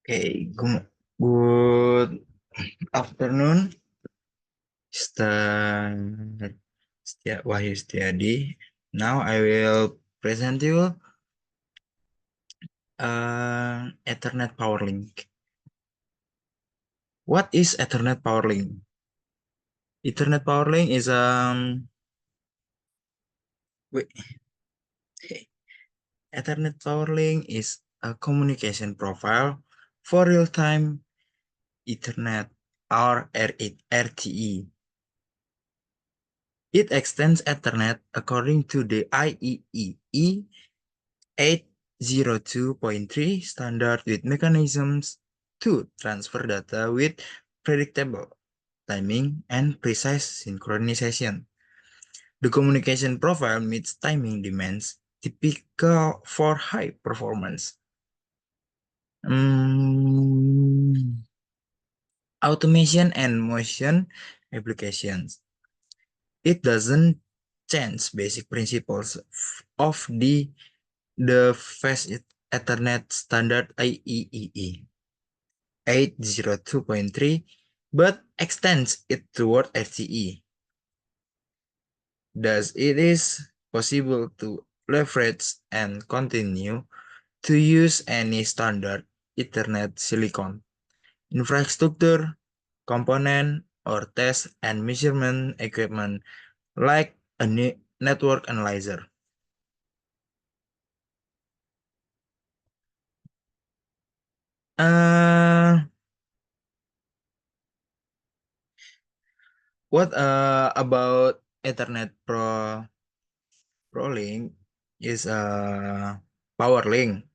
Okay, good afternoon, Mr. Wahyu Setiadi. Now I will present you Ethernet Power Link. What is Ethernet Power Link? Ethernet Power Link is wait, Ethernet Power Link is a communication profile for real-time Ethernet or RTE. It extends Ethernet according to the IEEE 802.3 standard with mechanisms to transfer data with predictable timing and precise synchronization. The communication profile meets timing demands typical for high performance automation and motion applications. It doesn't change basic principles of the Fast Ethernet standard IEEE 802.3, but extends it toward RTE. Thus, it is possible to leverage and continue to use any standard Ethernet silicon infrastructure, component, or test and measurement equipment like a network analyzer. Uh, what about Ethernet ProLink is a power link.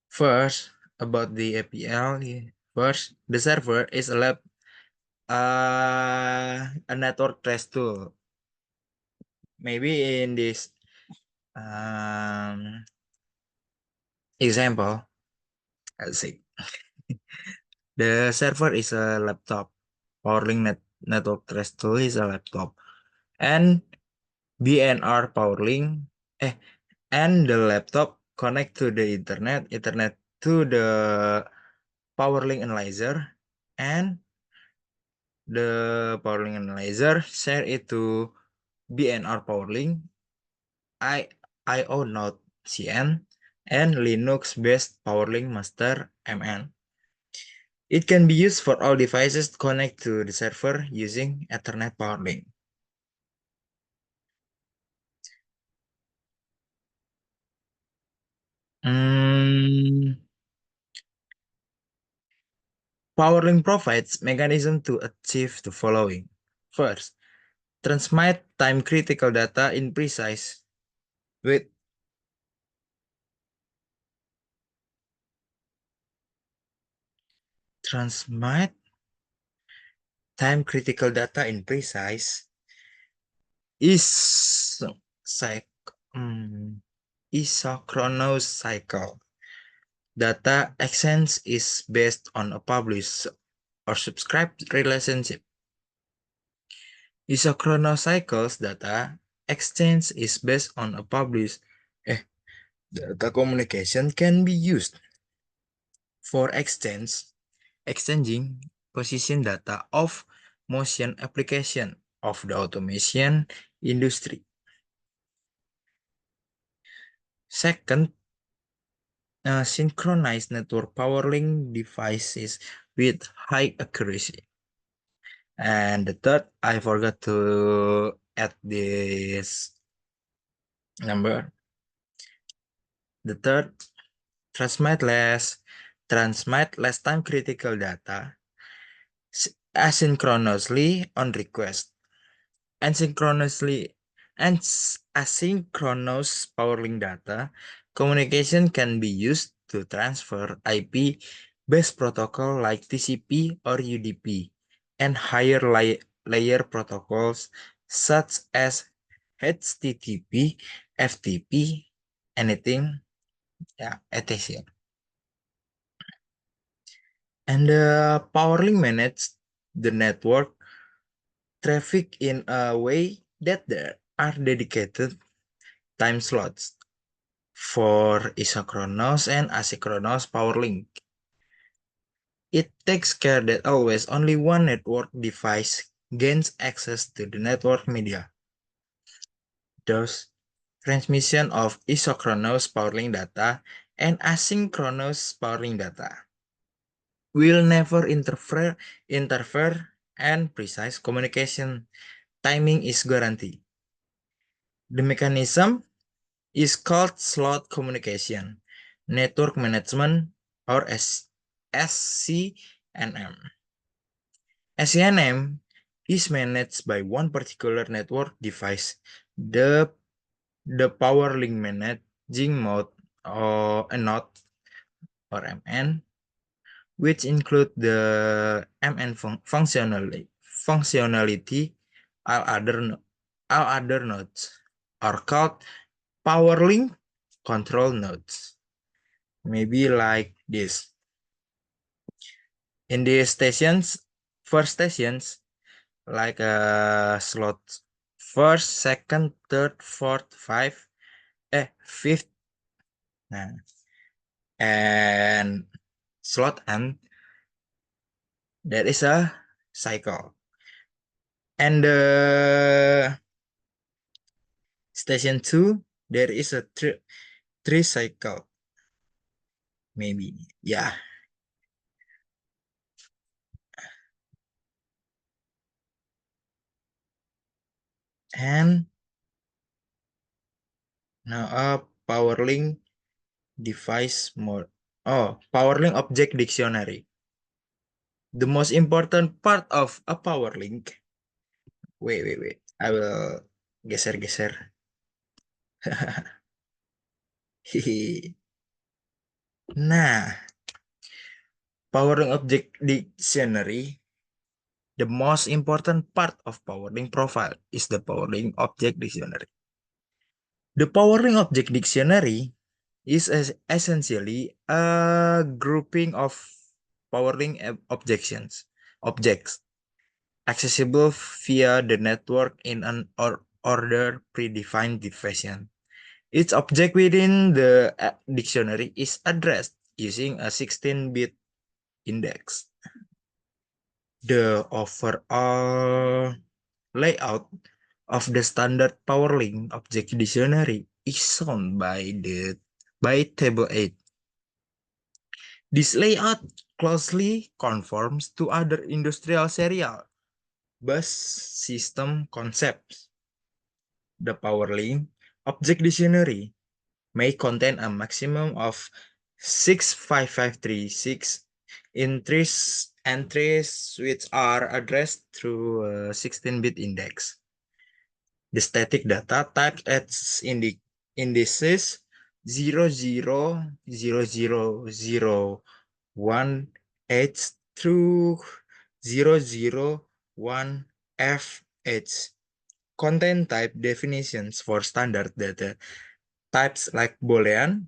First, about the APL. First, the server is a network trace tool. Maybe in this example, let's see. The server is a laptop. PowerLink network trace tool is a laptop, and BNR PowerLink, and the laptop connect to the Ethernet to the PowerLink analyzer, and the PowerLink analyzer share it to BNR PowerLink, IO Node CN, and Linux-based PowerLink Master MN. It can be used for all devices to connect to the server using Ethernet PowerLink. PowerLink provides mechanism to achieve the following. First, transmit time-critical data in precise with transmit time-critical data in precise is isochronous cycle. Data exchange is based on a published or subscribed relationship. Isochronous cycles data exchange is based on a published data communication can be used for exchanging position data of motion application of the automation industry. Second, synchronized network power link devices with high accuracy. And the third, I forgot to add this number. The third, transmit less time critical data asynchronously on request. Asynchronous PowerLink data communication can be used to transfer IP-based protocol like TCP or UDP and higher layer protocols such as HTTP, FTP, anything, etc. And the PowerLink manages the network traffic in a way that there are dedicated time slots. for isochronous and asynchronous power link. It takes care that always only one network device gains access to the network media. Thus, transmission of isochronous power link data and asynchronous power link data will never interfere and precise communication timing is guaranteed. The mechanism is called slot communication, network management, or SCNM. SCNM is managed by one particular network device, the power link managing mode or a node or MN, which include the MN functionality. All other nodes are called power link control nodes. Maybe like this. In these stations, first stations, like slot first, second, third, fourth, fifth, nah, and slot M, there is a cycle. And the station 2, there is a three cycle. Maybe, yeah. And now a power link device mode. Oh, power link object dictionary. The most important part of a power link. Wait. I will geser-geser. Nah, power link object dictionary. The most important part of power link profile is the power link object dictionary. The power link object dictionary is essentially a grouping of power link objects accessible via the network in an order predefined division. Each object within the dictionary is addressed using a 16-bit index. The overall layout of the standard power link object dictionary is shown by table 8. This layout closely conforms to other industrial serial bus system concepts. The power link object dictionary may contain a maximum of 65536 entries which are addressed through a 16-bit index. The static data type as indices 000001H through 001FH contain type definitions for standard data types like Boolean,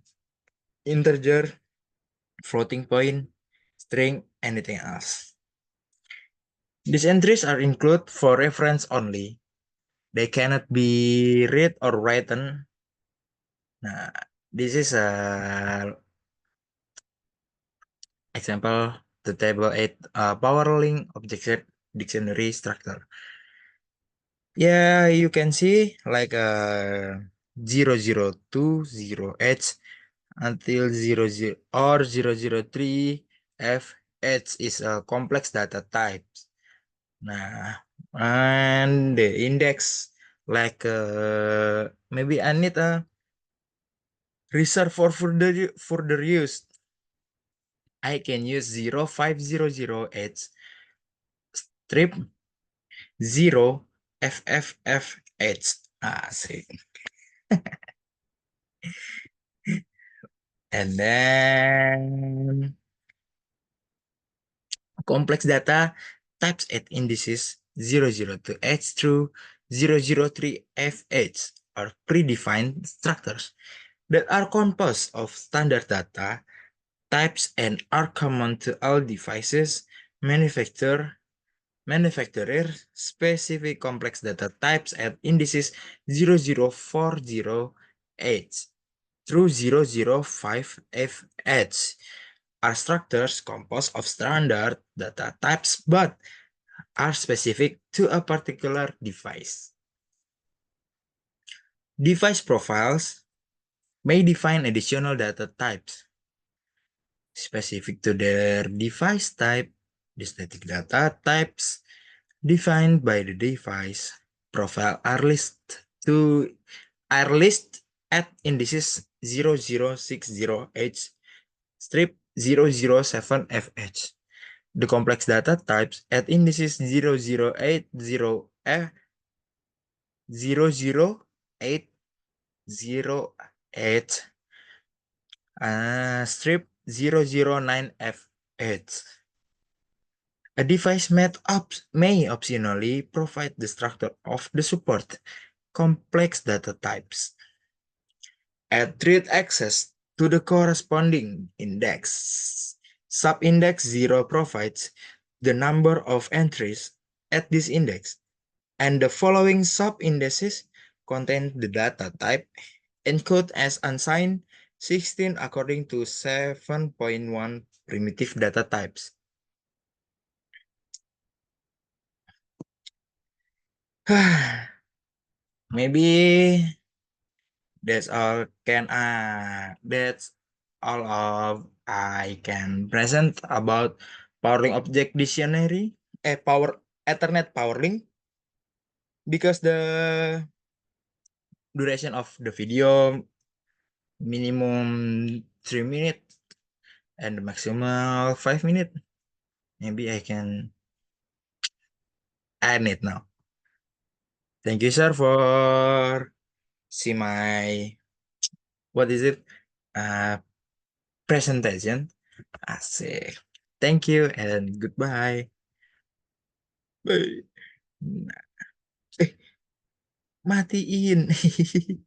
integer, floating point, string, anything else. These entries are included for reference only. They cannot be read or written. Nah, this is a example the table 8 power link object dictionary structure. Yeah, you can see like 0020H until 00 or 003FH is a complex data type. Nah, and the index like maybe I need a reserve for further use. I can use 0500H strip 0FFFH. See. And then complex data types at indices 002H through 003FH are predefined structures that are composed of standard data types and are common to all devices, manufacturer specific complex data types at indices 0040H. through 005F are structures composed of standard data types but are specific to a particular device. Device profiles may define additional data types specific to their device type. The static data types defined by the device profile are listed at indices 0060H strip 007FH. The complex data types at indices 0080F 00808 strip 009FH. A device may optionally provide the structure of the support complex data types. Add read access to the corresponding index. Subindex 0 provides the number of entries at this index, and the following subindices contain the data type encoded as unsigned 16 according to 7.1 primitive data types. Maybe that's all of I can present about PowerLink Object Dictionary, Ethernet PowerLink, because the duration of the video minimum 3 minutes and the maximum 5 minutes. Maybe I can end it now. Thank you, sir, for see my what is it presentation. Asik. Thank you and goodbye. Bye. Nah, matiin.